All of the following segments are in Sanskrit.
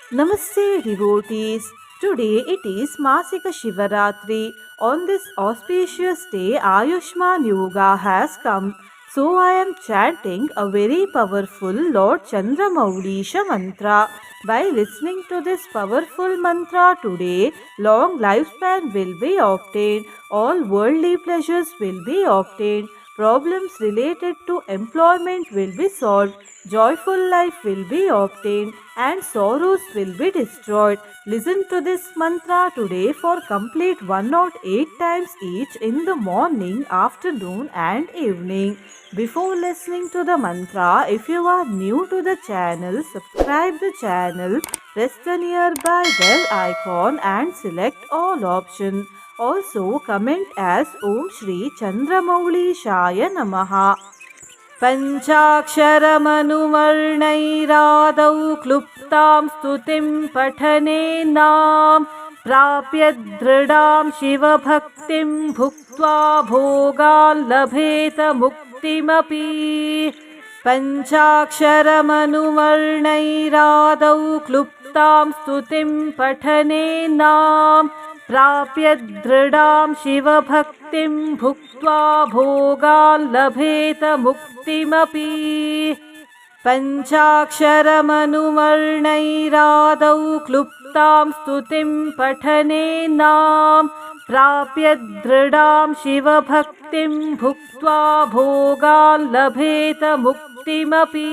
Namaste devotees. Today it is Masika Shivaratri. On this auspicious day, Ayushman Yoga has come. So I am chanting a very powerful Lord Chandramaulisha mantra. By listening to this powerful mantra today, long lifespan will be obtained, all worldly pleasures will be obtained, problems related to employment will be solved, joyful life will be obtained, and sorrows will be destroyed. Listen to this mantra today for complete 108 times each in the morning, afternoon, and evening. Before listening to the mantra, if you are new to the channel, subscribe the channel, press the nearby bell icon and select all options. Also comment as Om Shri Chandramouli Shaya Namaha. पञ्चाक्षरमनुवर्णैरादौ क्लुप्तां स्तुतिं पठनेनां प्राप्य दृढां शिवभक्तिं भुक्त्वा भोगान् लभेत मुक्तिमपि। पञ्चाक्षरमनुवर्णैरादौ क्लुप्तां स्तुतिं पठनेनां प्राप्य दृढां शिवभक्तिं भुक्त्वा भोगान् लभेत मुक्तिमपि। पञ्चाक्षरमनुवर्णैरादौ क्लुप्तां स्तुतिं पठनेनां प्राप्य दृढां शिवभक्तिं भुक्त्वा भोगान् लभेत मुक्तिमपि।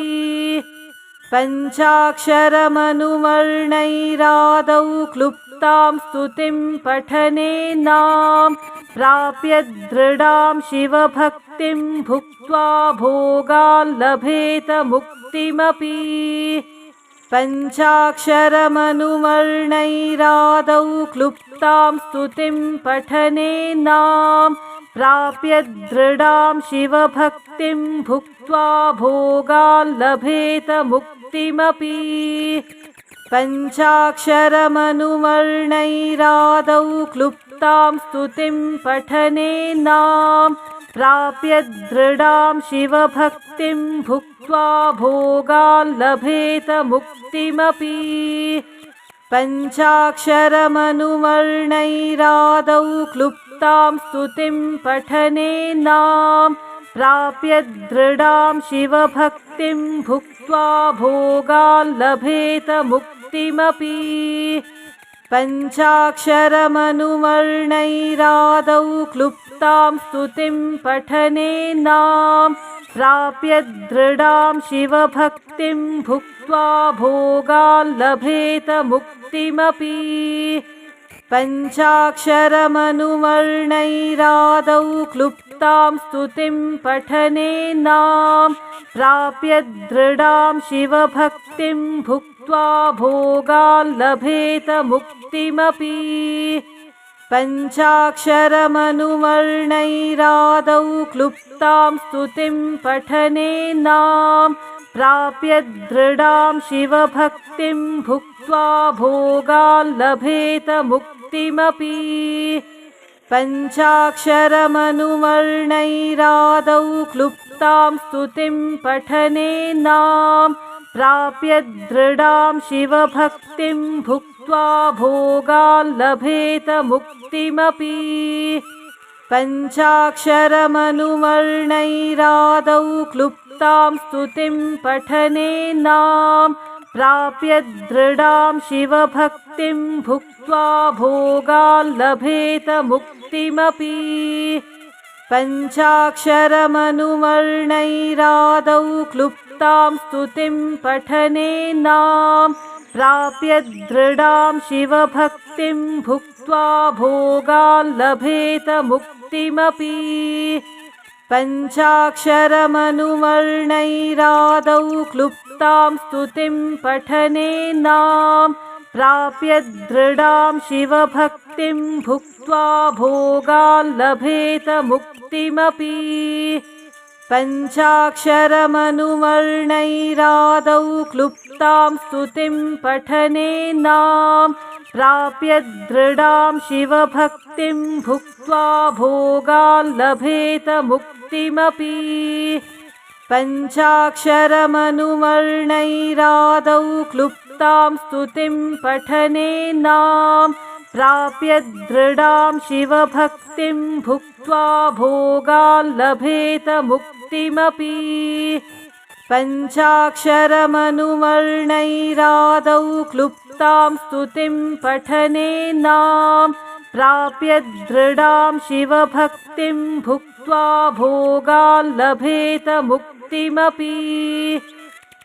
पञ्चाक्षरमनुवर्णैरादौ क्लुप्तां स्तुतिं पठनेनां प्राप्य दृढां शिवभक्तिं भुक्त्वा भोगान् लभेत मुक्तिमपि। पञ्चाक्षरमनुवर्णैरादौ क्लुप्तां स्तुतिं पठनेनां प्राप्य दृढां शिवभक्तिं भुक्त्वा भोगान् लभेत मुक्तिमपि। पञ्चाक्षरमनुवर्णैरादौ क्लुप्तां स्तुतिं पठनेनां प्राप्य दृढां शिवभक्तिं भुक्त्वा भोगान् लभेत मुक्तिमपि। पञ्चाक्षरमनुवर्णैरादौ क्लुप्तां स्तुतिं पठनेनां प्राप्य दृढां शिवभक्तिं भुक्त्वा भोगान् लभेत मुक्तिमपि। पञ्चाक्षरमनुवर्णैरादौ क्लुप्तां स्तुतिं पठनेनां प्राप्य दृढां शिवभक्तिं भुक्त्वा भोगान् लभेत मुक्तिमपि। पञ्चाक्षरमनुवर्णैरादौ क्लुप्तां स्तुतिं पठनेनां प्राप्य दृढां शिवभक्तिं भुक्त्वा भोगान् लभेत मुक्तिमपि। पञ्चाक्षरमनुवर्णैरादौ क्लुप्तां स्तुतिं पठनेनां प्राप्य दृढां शिवभक्तिं भुक्त्वा भोगान् लभेत मुक्तिमपि। पञ्चाक्षरमनुवर्णैरादौ क्लुप्तां स्तुतिं पठनेनां प्राप्य दृढां शिवभक्तिं भुक्त्वा भोगान् लभेत मुक्तिमपि। पञ्चाक्षरमनुवर्णैरादौ क्लुप्तां स्तुतिं पठनेनां प्राप्य दृढां शिवभक्तिं भुक्त्वा भोगान् लभेत मुक्तिमपि। पञ्चाक्षरमनुवर्णैरादौ क्लुप्तां स्तुतिं पठनेनां प्राप्य दृढां शिवभक्तिं भुक्त्वा भोगान् लभेत मुक्तिमपि। पञ्चाक्षरमनुवर्णैरादौ क्लुप्तां स्तुतिं पठनेनां प्राप्य दृढां शिवभक्तिं भुक्त्वा भोगान् लभेत मुक्तिमपि। पञ्चाक्षरमनुवर्णैरादौ क्लुप्तां स्तुतिं पठनेनां प्राप्य दृढां शिवभक्तिं भुक्त्वा भोगान् लभेत मुक्तिमपि। पञ्चाक्षरमनुवर्णैरादौ क्लुप्तां क्लुप्तां स्तुतिं पठनेनां प्राप्य दृढां शिवभक्तिं भुक्त्वा भोगान् लभेत मुक्तिमपि पञ्चाक्षरमनुवर्णैरादौ क्लुप्तां स्तुतिं पठनेनां प्राप्य दृढां शिवभक्तिं भुक्त्वा भोगान् लभेत मुक्तिमपि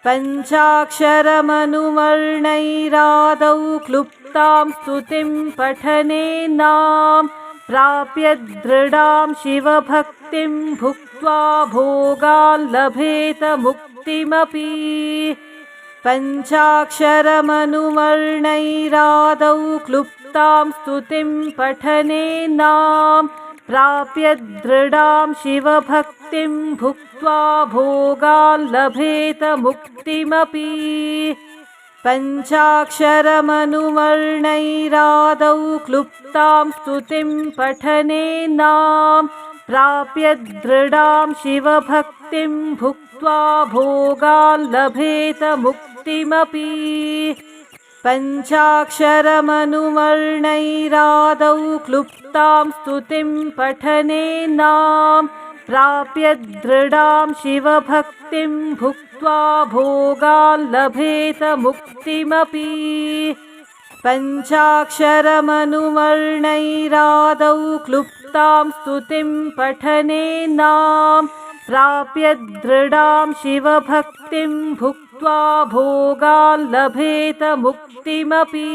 पञ्चाक्षरमनुवर्णैरादौ क्लुप्तां स्तुतिं पठनेनां प्राप्य दृढां शिवभक्तिं भुक्त्वा भोगान् लभेत मुक्तिमपि पञ्चाक्षरमनुवर्णैरादौ क्लुप्तां स्तुतिं पठनेनां प्राप्य दृढां शिवभक्तिं भुक्त्वा भोगान् लभेत मुक्तिमपि पञ्चाक्षरमनुवर्णैरादौ क्लुप्तां स्तुतिं पठनेनां प्राप्य दृढां शिवभक्तिं भुक्त्वा भोगान् लभेत मुक्तिमपि पञ्चाक्षरमनुवर्णैरादौ क्लुप्तां स्तुतिं पठनेनां प्राप्य दृढां शिवभक्तिं भुक्त्वा भोगान् लभेत मुक्तिमपि पञ्चाक्षरमनुवर्णैरादौ क्लुप्तां स्तुतिं पठनेनां प्राप्य दृढां शिवभक्तिं भुक्त्वा भोगान् लभेत मुक्तिमपि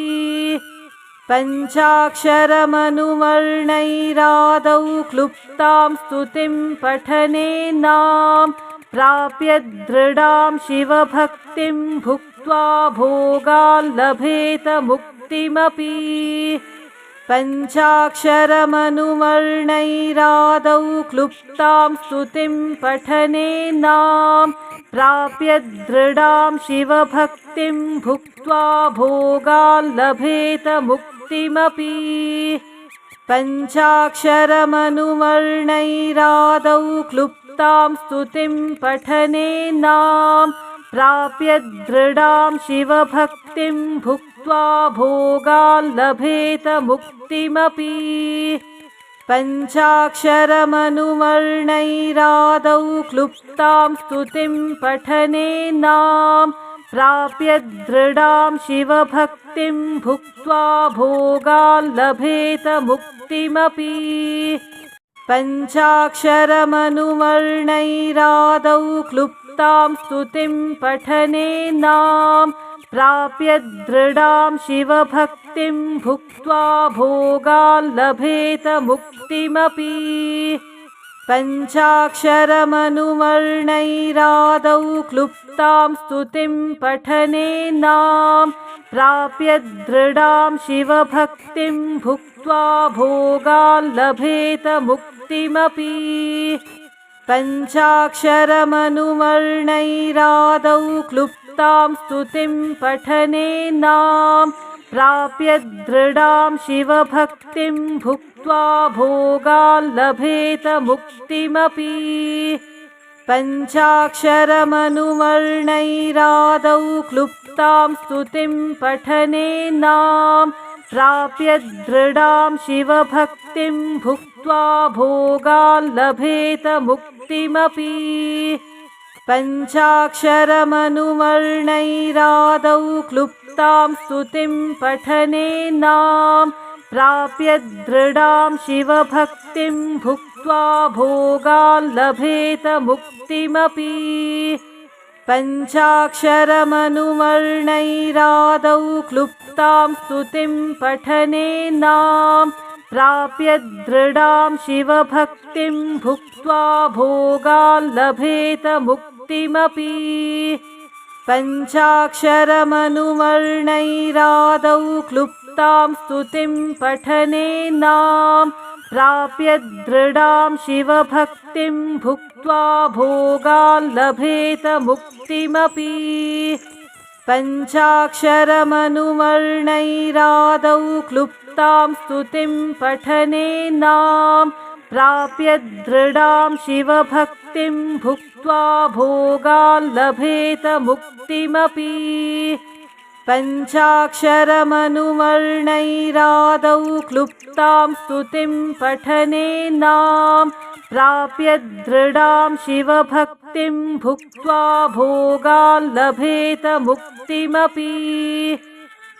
पञ्चाक्षरमनुवर्णैरादौ क्लुप्तां स्तुतिं पठनेनां प्राप्य दृढां शिवभक्तिं भुक्त्वा भोगान् लभेत मुक्तिमपि पञ्चाक्षरमनुवर्णैरादौ क्लुप्तां स्तुतिं पठनेनां प्राप्य दृढां शिवभक्तिं भुक्त्वा भोगान् लभेत मुक्तिमपि पञ्चाक्षरमनुवर्णैरादौ क्लुप्तां स्तुतिं पठनेनां प्राप्य दृढां शिवभक्तिं भुक्त्वा भोगान् लभेत मुक्तिमपि पञ्चाक्षरमनुवर्णैरादौ क्लुप्तां स्तुतिं पठनेनां प्राप्य दृढां शिवभक्तिं भुक्त्वा भोगान् लभेत मुक्तिमपि पञ्चाक्षरमनुवर्णैरादौ क्लुप्तां स्तुतिं पठनेनां प्राप्य दृढां शिवभक्तिं भुक्त्वा भोगान् लभेत मुक्तिमपि पञ्चाक्षरमनुवर्णैरादौ क्लुप्तां स्तुतिं पठनेनां प्राप्य दृढां शिवभक्तिं भुक्त्वा भोगान् लभेत मुक्तिमपि पञ्चाक्षरमनुवर्णैरादौ क्लुप्तां स्तुतिं पठनेनां प्राप्य दृढां शिवभक्तिं भुक्त्वा भोगान् लभेत मुक्तिमपि पञ्चाक्षरमनुवर्णैरादौ क्लुप्तां स्तुतिं पठनेनां प्राप्य दृढां शिवभक्तिं भुक्त्वा भोगान् लभेत मुक्तिमपि पञ्चाक्षरमनुवर्णैरादौ क्लुप्तां स्तुतिं पठनेनां प्राप्य दृढां शिवभक्तिं भुक्त्वा भोगान् लभेत मुक्तिमपि पञ्चाक्षरमनुवर्णैरादौ क्लुप्तां स्तुतिं पठनेनां प्राप्य दृढां शिवभक्तिं भुक्त्वा भोगान् लभेत मुक्तिमपि पञ्चाक्षरमनुवर्णैरादौ क्लुप्तां स्तुतिं पठनेनां प्राप्य दृढां शिवभक्तिं भुक्त्वा भोगान् लभेत मुक्तिमपि पञ्चाक्षरमनुवर्णैरादौ क्लुप्तां स्तुतिं पठनेनां प्राप्य दृढां शिवभक्तिं भुक्त्वा भोगान् लभेत मुक्तिमपि पञ्चाक्षरमनुवर्णैरादौ क्लुप्तां स्तुतिं पठनेनां प्राप्य दृढां शिवभक्तिं भुक्त्वा भोगान् लभेत मुक्तिमपि।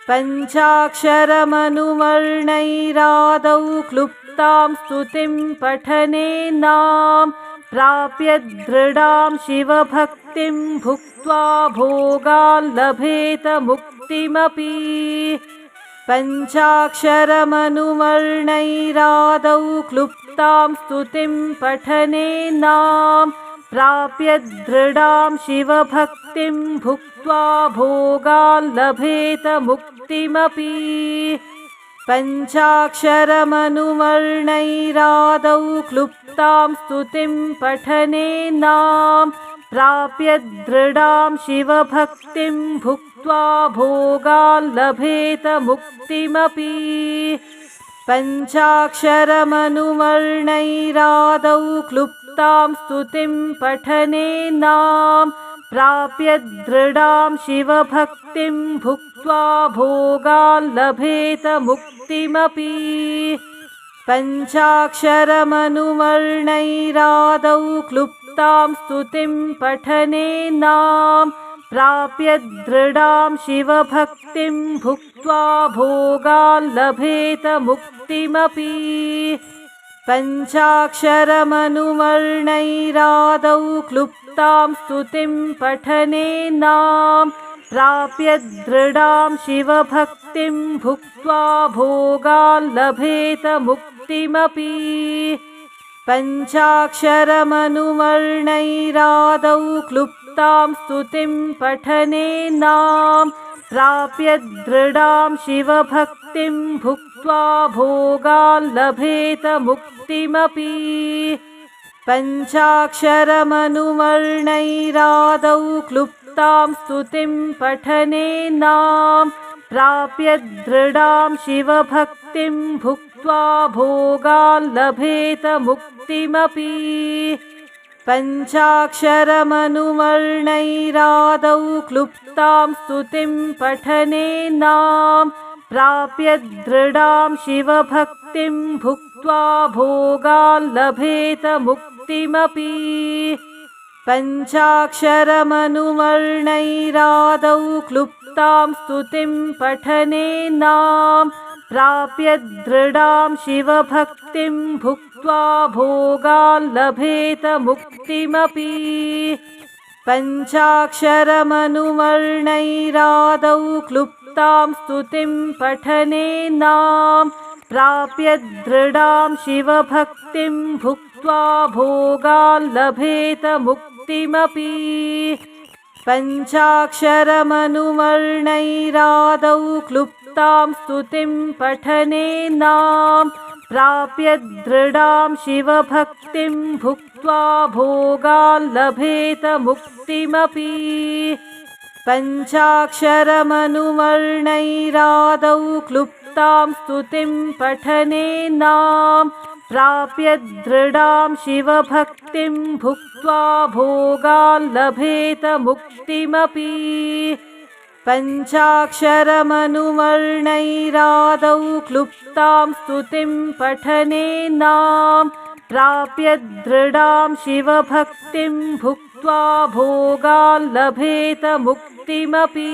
पञ्चाक्षरमनुवर्णैरादौ क्लुप्तां स्तुतिं पठनेनां प्राप्य दृढां शिवभक्तिं भुक्त्वा भोगान् लभेत मुक्तिमपि। पञ्चाक्षरमनुवर्णैरादौ क्लुप्तां स्तुतिं पठनेनां प्राप्य दृढां शिवभक्तिं भुक्त्वा भोगान् लभेत मुक्तिमपि। पञ्चाक्षरमनुवर्णैरादौ क्लुप्तां स्तुतिं पठनेनां प्राप्य दृढां शिवभक्तिं भुक्त्वा भोगान् लभेत मुक्तिमपि। पञ्चाक्षरमनुवर्णैरादौ क्लुप्तां स्तुतिं पठनेनां प्राप्य दृढां शिवभक्तिं भुक्त्वा भोगान् लभेत मुक्तिमपि। पञ्चाक्षरमनुवर्णैरादौ क्लुप्तां स्तुतिं पठनेनां प्राप्य दृढां शिवभक्तिं भुक्त्वा भोगान् लभेत मुक्तिमपि। पञ्चाक्षरमनुवर्णैरादौ क्लुप्तां स्तुतिं पठनेनां प्राप्य दृढां शिवभक्तिं भुक्त्वा भोगान् लभेत मुक्तिमपि। पञ्चाक्षरमनुवर्णैरादौ क्लुप्तां स्तुतिं पठनेनां प्राप्य दृढां शिवभक्तिं भुक्त्वा भोगान् लभेत मुक्तिमपि। पञ्चाक्षरमनुवर्णैरादौ क्लुप्तां स्तुतिं पठनेनां प्राप्य दृढां शिवभक्तिं भुक्त्वा भोगान् लभेत मुक्तिमपि। पञ्चाक्षरमनुवर्णैरादौ क्लुप्तां स्तुतिं पठनेनां प्राप्य दृढां शिवभक्तिं भुक्त्वा भोगान् लभेत मुक्तिमपि। पञ्चाक्षरमनुवर्णैरादौ क्लुप्तां स्तुतिं पठनेनां प्राप्य दृढां शिवभक्तिं भुक्त्वा भोगान् लभेत मुक्तिमपि। पञ्चाक्षरमनुवर्णैरादौ क्लुप्तां स्तुतिं पठनेनां प्राप्य दृढां शिवभक्तिं भुक्त्वा भोगान् लभेत मुक्तिमपि। पञ्चाक्षरमनुवर्णैरादौ क्लुप्तां स्तुतिं पठनेनां प्राप्य दृढां शिवभक्तिं भुक्त्वा भोगान् लभेत मुक्तिमपि। पञ्चाक्षरमनुवर्णैरादौ क्लुप्तां स्तुतिं पठनेनां प्राप्य दृढां शिवभक्तिं भुक्त्वा भोगान् लभेत मुक्तिमपि। पञ्चाक्षरमनुवर्णैरादौ क्लुप्तां स्तुतिं पठनेनां प्राप्य दृढां शिवभक्तिं भुक्त्वा भोगान् लभेत मुक्तिमपि।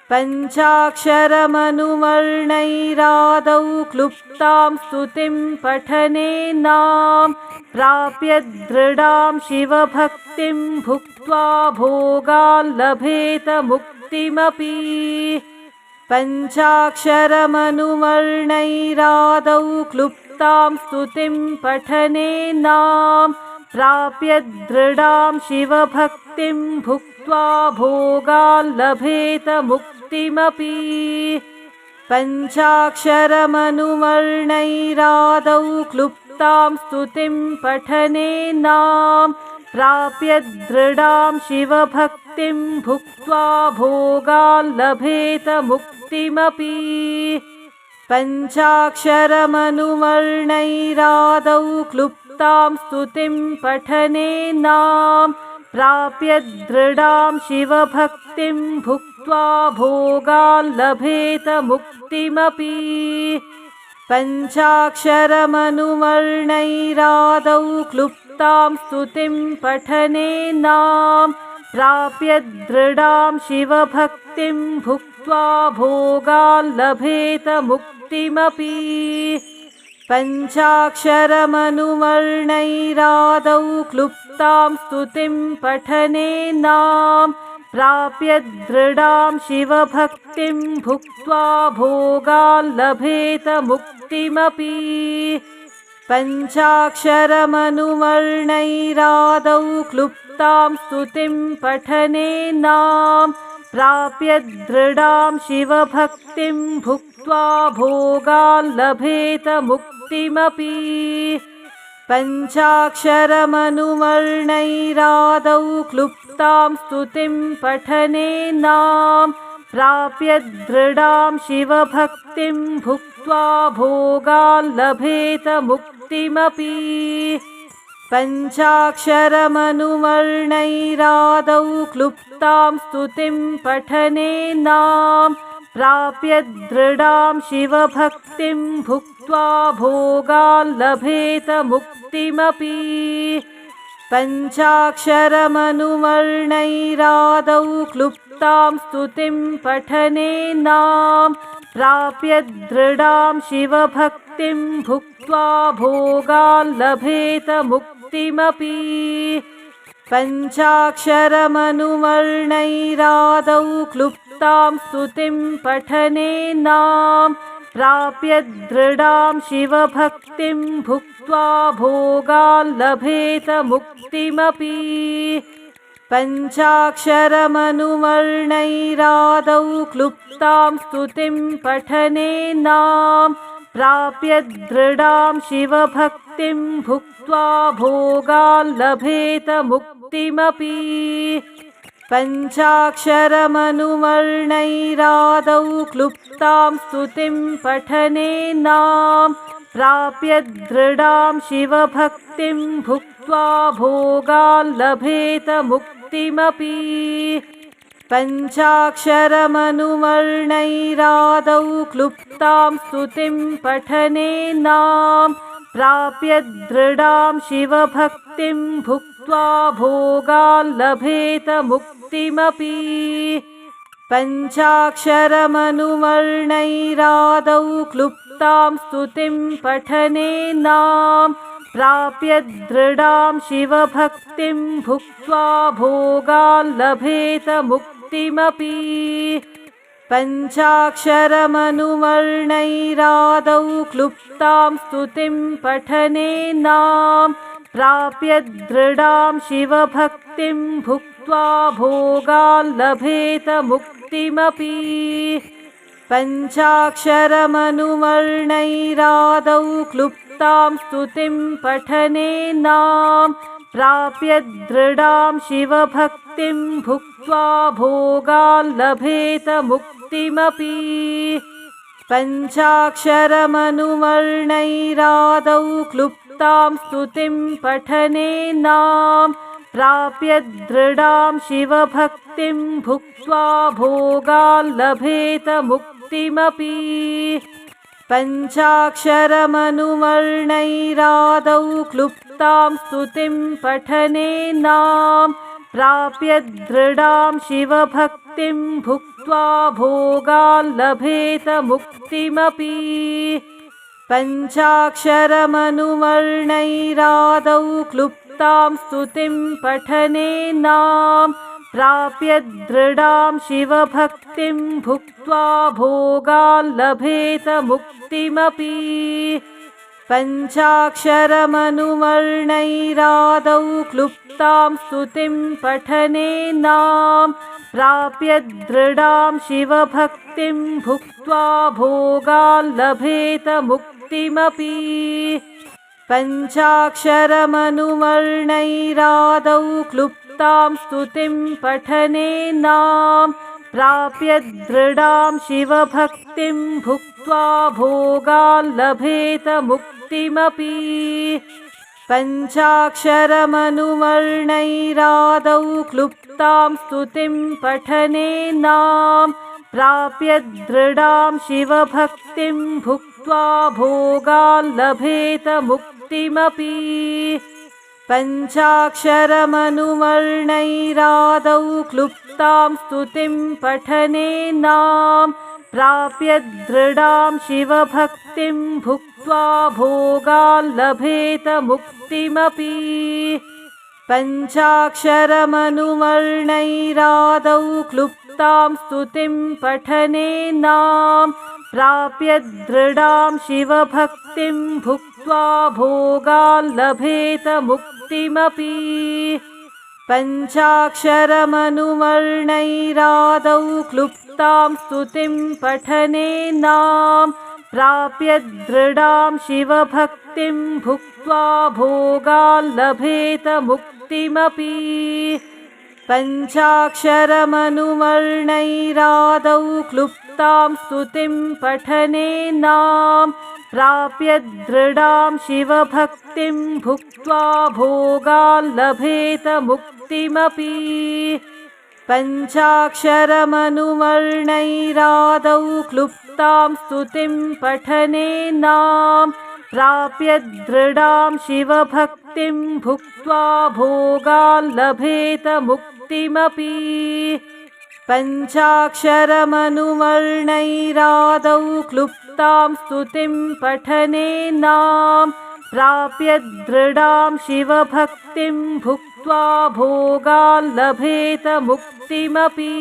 पञ्चाक्षरमनुवर्णैरादौ क्लुप्तां स्तुतिं पठनेनां प्राप्य दृढां शिवभक्तिं भुक्त्वा भोगान् लभेत मुक्तिमपि। पञ्चाक्षरमनुवर्णैरादौ क्लुप्तां स्तुतिं पठनेनां प्राप्य दृढां शिवभक्तिं भुक्त्वा भोगान् लभेत मुक्तिमपि। पञ्चाक्षरमनुवर्णैरादौ क्लुप्तां स्तुतिं पठनेनां प्राप्य दृढां शिवभक्तिं भुक्त्वा भोगान् लभेत मुक्तिमपि। पञ्चाक्षरमनुवर्णैरादौ क्लुप्तां स्तुतिं पठनेनां प्राप्य दृढां शिवभक्तिं भुक्त्वा भोगान् लभेत मुक्तिमपि पञ्चाक्षरमनुवर्णैरादौ क्लुप्तां स्तुतिं पठनेनां प्राप्य दृढां शिवभक्तिं भुक्त्वा भोगान् लभेत मुक्तिमपि पञ्चाक्षरमनुवर्णैरादौ क्लुप्तां स्तुतिं पठनेनां प्राप्य दृढां शिवभक्तिं भुक्त्वा भोगान् लभेत मुक्तिमपि पञ्चाक्षरमनुवर्णैरादौ क्लुप्तां स्तुतिं पठनेनां प्राप्य दृढां शिवभक्तिं भुक्त्वा भोगान् लभेत मुक्तिमपि पञ्चाक्षरमनुवर्णैरादौ क्लुप्तां स्तुतिं पठनेनां प्राप्य दृढां शिवभक्तिं भुक्त्वा भोगान् लभेत मुक्तिमपि पञ्चाक्षरमनुवर्णैरादौ क्लुप्तां स्तुतिं पठनेनां प्राप्य दृढां शिवभक्तिं भुक्त्वा भोगान् लभेत मुक्तिमपि पञ्चाक्षरमनुवर्णैरादौ क्लुप्तां स्तुतिं पठनेनां प्राप्य दृढां शिवभक्तिं भुक्त्वा भोगान् लभेत मुक्तिमपि पञ्चाक्षरमनुवर्णैरादौ क्लुप्तां स्तुतिं पठनेनां प्राप्य दृढां शिवभक्तिं भुक्त्वा भोगान् लभेत मुक्तिमपि पञ्चाक्षरमनुवर्णैरादौ क्लुप्तां स्तुतिं पठनेनां प्राप्य दृढां शिवभक्तिं भुक्त्वा भोगान् लभेत मुक्तिमपि पञ्चाक्षरमनुवर्णैरादौ क्लुप्तां स्तुतिं पठनेनां प्राप्य दृढां शिवभक्तिं भुक्त्वा भोगान् लभेत मुक्तिमपि पञ्चाक्षरमनुवर्णैरादौ क्लुप्तां स्तुतिं पठनेनां प्राप्य दृढां शिवभक्तिं भुक्त्वा भोगान् लभेत मुक्तिमपि पञ्चाक्षरमनुवर्णैरादौ क्लुप्तां स्तुतिं पठनेनां प्राप्य दृढां शिवभक्तिं भुक्त्वा भोगान् लभेत मुक्तिमपि पञ्चाक्षरमनुवर्णैरादौ क्लुप्तां स्तुतिं पठनेनां प्राप्य दृढां शिवभक्तिं भुक्त्वा भोगान् लभेत मुक्तिमपि पञ्चाक्षरमनुवर्णैरादौ क्लुप्तां स्तुतिं पठनेनां प्राप्य दृढां शिवभक्तिं भुक्त्वा भोगान् लभेत मुक्तिमपि पञ्चाक्षरमनुवर्णैरादौ क्लुप्तां स्तुतिं पठनेनां प्राप्य दृढां शिवभक्तिं भुक्त्वा भोगान् लभेत मुक्तिमपि पञ्चाक्षरमनुवर्णैरादौ क्लुप्तां स्तुतिं पठनेनां प्राप्य दृढां शिवभक्तिं भुक्त्वा भोगान् लभेत मुक्तिमपि पञ्चाक्षरमनुवर्णैरादौ क्लुप्तां स्तुतिं पठनेनां प्राप्य दृढां शिवभक्तिं भुक्त्वा भोगान् लभेत मुक्तिमपि पञ्चाक्षरमनुवर्णैरादौ क्लुप्तां स्तुतिं पठनेनां प्राप्य दृढां शिवभक्तिं भुक्त्वा भोगान् लभेत मुक्तिमपि पञ्चाक्षरमनुवर्णैरादौ क्लुप्तां स्तुतिं पठनेनां प्राप्य दृढां शिवभक्तिं भुक्त्वा भोगान् लभेत मुक्तिमपि पञ्चाक्षरमनुवर्णैरादौ क्लुप्तां स्तुतिं पठनेनां प्राप्य दृढां शिवभक्तिं भुक्त्वा भोगान् लभेत मुक्तिमपि। पञ्चाक्षरमनुवर्णैरादौ क्लुप्तां स्तुतिं पठनेनां प्राप्य दृढां शिवभक्तिं भुक्त्वा भोगान् लभेत मुक्तिमपि। पञ्चाक्षरमनुवर्णैरादौ क्लुप्तां स्तुतिं पठनेनां प्राप्य दृढां शिवभक्तिं भुक्त्वा भोगान् लभेत मुक्तिमपि। पञ्चाक्षरमनुवर्णैरादौ क्लुप्तां स्तुतिं पठनेनां प्राप्य दृढां शिवभक्तिं भुक्त्वा भोगान् लभेत मुक्तिमपि। पञ्चाक्षरमनुवर्णैरादौ क्लुप्तां स्तुतिं पठनेनां प्राप्य दृढां शिवभक्तिं भुक्त्वा भोगान् लभेत मुक्तिमपि। पञ्चाक्षरमनुवर्णैरादौ क्लुप्तां स्तुतिं पठनेनां प्राप्य दृढां शिवभक्तिं भुक्त्वा भोगान् लभेत मुक्तिमपि। पञ्चाक्षरमनुवर्णैरादौ क्लुप्तां स्तुतिं पठनेनां प्राप्य दृढां शिवभक्तिं भुक्त्वा भोगान् लभेत मुक्तिमपि।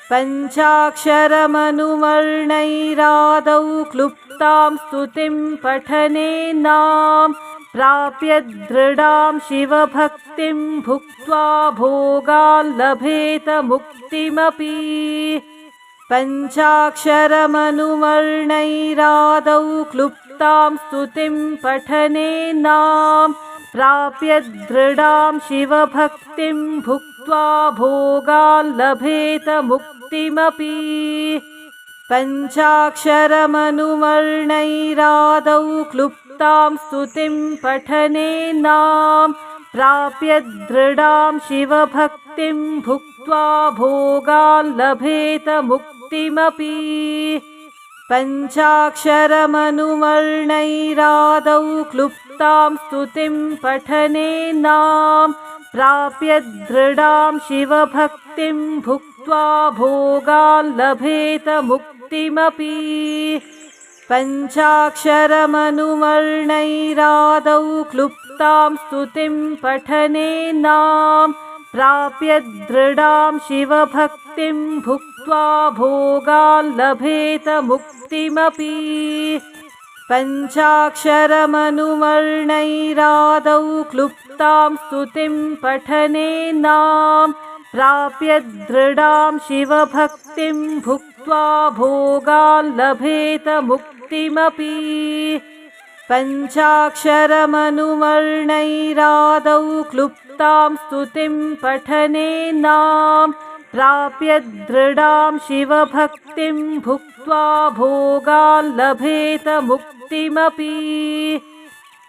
पञ्चाक्षरमनुवर्णैरादौ क्लुप्तां स्तुतिं पठनेनां प्राप्य दृढां शिवभक्तिं भुक्त्वा भोगान् लभेत मुक्तिमपि। पञ्चाक्षरमनुवर्णैरादौ क्लुप्तां स्तुतिं पठनेनां प्राप्य दृढां शिवभक्तिं भुक्त्वा भोगान् लभेत मुक्तिमपि। पञ्चाक्षरमनुवर्णैरादौ क्लुप्तां स्तुतिं पठनेनां प्राप्य दृढां शिवभक्तिं भुक्त्वा भोगान् लभेत मुक्तिमपि। पञ्चाक्षरमनुवर्णैरादौ क्लुप्तां स्तुतिं पठनेनां प्राप्य दृढां शिवभक्तिं भुक्त्वा भोगान् लभेत मुक्तिमपि। पञ्चाक्षरमनुवर्णैरादौ क्लुप्तां स्तुतिं पठनेनां प्राप्य दृढां शिवभक्तिं भुक्त्वा भोगान् लभेत मुक्तिमपि। पञ्चाक्षरमनुवर्णैरादौ क्लुप्तां स्तुतिं पठनेनां प्राप्य दृढां शिवभक्तिं भुक्त्वा भोगान् लभेत मुक्तिमपि। पञ्चाक्षरमनुवर्णैरादौ क्लुप्तां स्तुतिं पठनेनां प्राप्य दृढां शिवभक्तिं भुक्त्वा भोगान् लभेत मुक्तिमपि।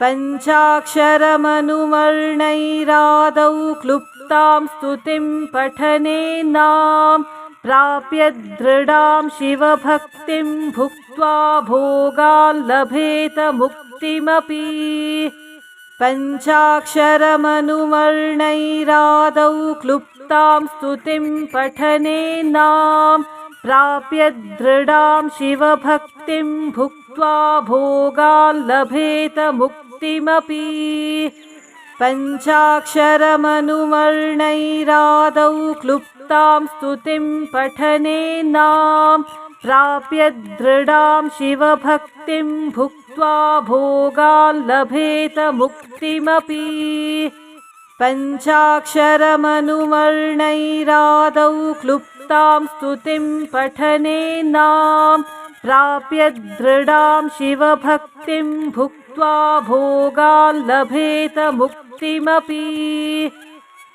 पञ्चाक्षरमनुवर्णैरादौ क्लुप्तां स्तुतिं पठनेनां प्राप्य दृढां शिवभक्तिं भुक्त्वा भोगान् लभेत मुक्तिमपि। पञ्चाक्षरमनुवर्णैरादौ क्लुप्तां स्तुतिं पठनेनां प्राप्य दृढां शिवभक्तिं भुक्त्वा भोगान् लभेत मुक्तिमपि। पञ्चाक्षरमनुवर्णैरादौ क्लुप्तां स्तुतिं पठनेनां प्राप्य दृढां शिवभक्तिं भुक्त्वा भोगान् लभेत मुक्तिमपि। पञ्चाक्षरमनुवर्णैरादौ क्लुप्तां स्तुतिं पठनेनां प्राप्य दृढां शिवभक्तिं भुक्त्वा भोगान् लभेत मुक्तिमपि।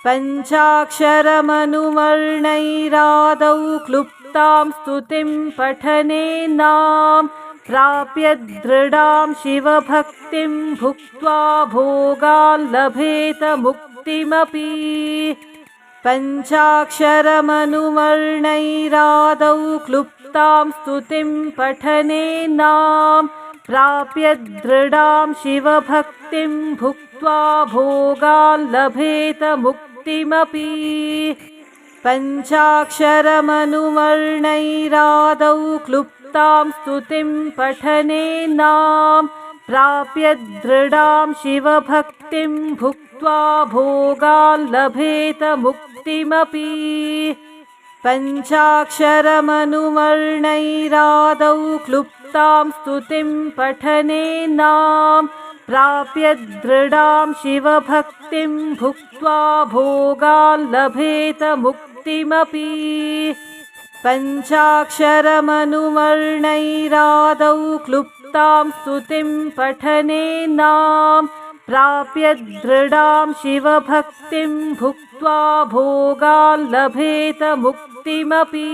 पञ्चाक्षरमनुवर्णैरादौ क्लुप्तां स्तुतिं पठनेनां प्राप्य दृढां शिवभक्तिं भुक्त्वा भोगान् लभेत मुक्तिमपि पञ्चाक्षरमनुवर्णैरादौ क्लुप्तां स्तुतिं पठनेनां प्राप्य दृढां शिवभक्तिं भुक्त्वा भोगान् लभेत मुक्तिमपि पञ्चाक्षरमनुवर्णैरादौ क्लुप्तां स्तुतिं पठनेनां प्राप्य दृढां शिवभक्तिं भुक्त्वा भोगान् लभेत मुक्तिमपि पञ्चाक्षरमनुवर्णैरादौ क्लुप्तां स्तुतिं पठनेनां प्राप्य दृढां शिवभक्तिं भुक्त्वा भोगान् लभेत मुक्तिमपि पञ्चाक्षरमनुवर्णैरादौ क्लुप्तां स्तुतिं पठनेनां प्राप्य दृढां शिवभक्तिं भुक्त्वा भोगान् लभेत मुक्तिमपि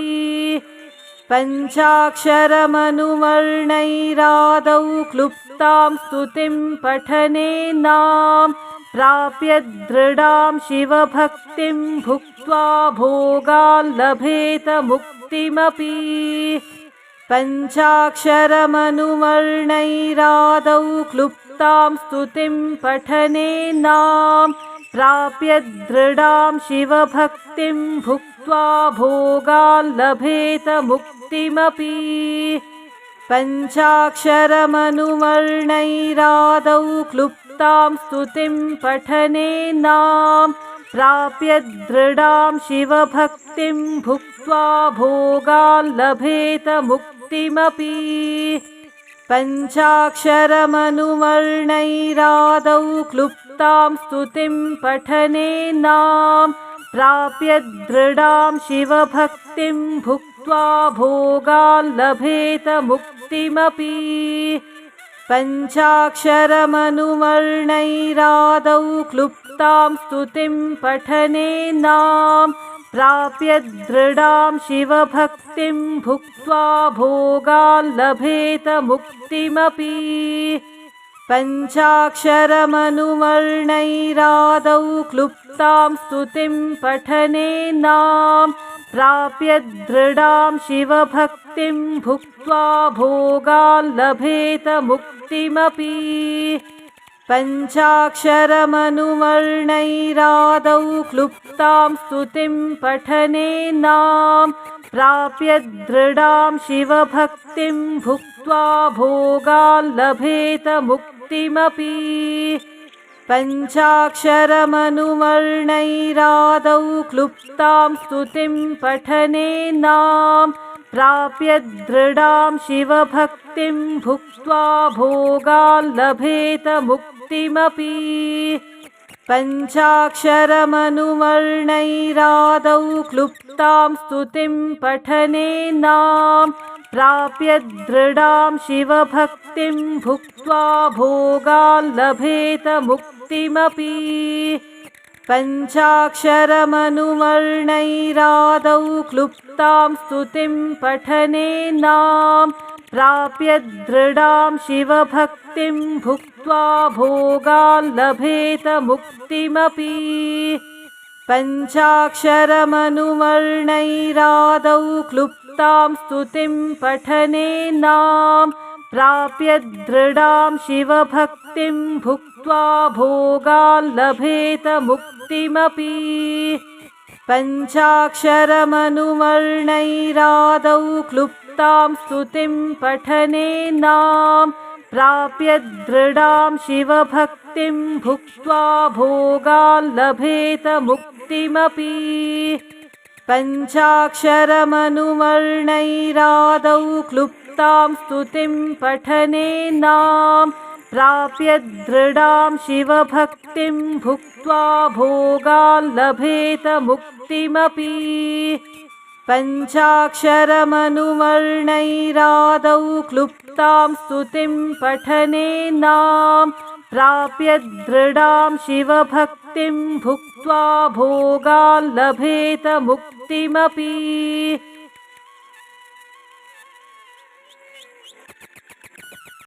पञ्चाक्षरमनुवर्णैरादौ क्लुप्तां स्तुतिं पठनेनां प्राप्य दृढां शिवभक्तिं भुक्त्वा भोगान् लभेत मुक्तिमपि पञ्चाक्षरमनुवर्णैरादौ क्लुप्तां स्तुतिं पठनेनां प्राप्य दृढां शिवभक्तिं भुक्त्वा भोगान् लभेत मुक्तिमपि पञ्चाक्षरमनुवर्णैरादौ क्लुप्तां स्तुतिं पठनेनां प्राप्य दृढां शिवभक्तिं भुक्त्वा भोगान् लभेत मुक्तिमपि पञ्चाक्षरमनुवर्णैरादौ क्लुप्तां स्तुतिं पठनेनां प्राप्य दृढां शिवभक्तिं भुक्त्वा भोगान् लभेत मुक्तिमपि पञ्चाक्षरमनुवर्णैरादौ क्लुप्तां स्तुतिं पठनेनां प्राप्य दृढां शिवभक्तिं भुक्त्वा भोगान् लभेत मुक्तिमपि पञ्चाक्षरमनुवर्णैरादौ क्लुप्तां स्तुतिं पठनेनां प्राप्य दृढां शिवभक्तिं भुक्त्वा भोगान् लभेत मुक्तिमपि पञ्चाक्षरमनुवर्णैरादौ क्लुप्तां स्तुतिं पठनेनां प्राप्य दृढां शिवभक्तिं भुक्त्वा भोगान् लभेत मुक्तिमपि पञ्चाक्षरमनुवर्णैरादौ क्लुप्तां स्तुतिं पठनेनां प्राप्य दृढां शिवभक्तिं भुक्त्वा भोगान् लभेत मुक्तिमपि पञ्चाक्षरमनुवर्णैरादौ क्लुप्तां स्तुतिं पठनेनां प्राप्य दृढां शिवभक्तिं भुक्त्वा भोगान् लभेत मुक्तिमपि पञ्चाक्षरमनुवर्णैरादौ क्लुप्तां स्तुतिं पठनेनां प्राप्य दृढां शिवभक्तिं भुक्त्वा भोगान् लभेत मुक्तिमपि पञ्चाक्षरमनुवर्णैरादौ क्लुप्तां स्तुतिं पठनेनां प्राप्य दृढां शिवभक्तिं भुक्त्वा भोगान् लभेत मुक्तिमपि पञ्चाक्षरमनुवर्णैरादौ क्लुप्तां स्तुतिं पठनेनां प्राप्य दृढां शिवभक्तिं भुक्त्वा भोगान् लभेत मुक्तिमपि पञ्चाक्षरमनुवर्णैरादौ क्लुप्तां स्तुतिं पठनेनां प्राप्य दृढां शिवभक्तिं भुक्त्वा भोगान् लभेत मुक्तिमपि पञ्चाक्षरमनुवर्णैरादौ क्लुप्तां स्तुतिं पठनेनां प्राप्य दृढां शिवभक्तिं भुक्त्वा भोगान् लभेत मुक्तिमपि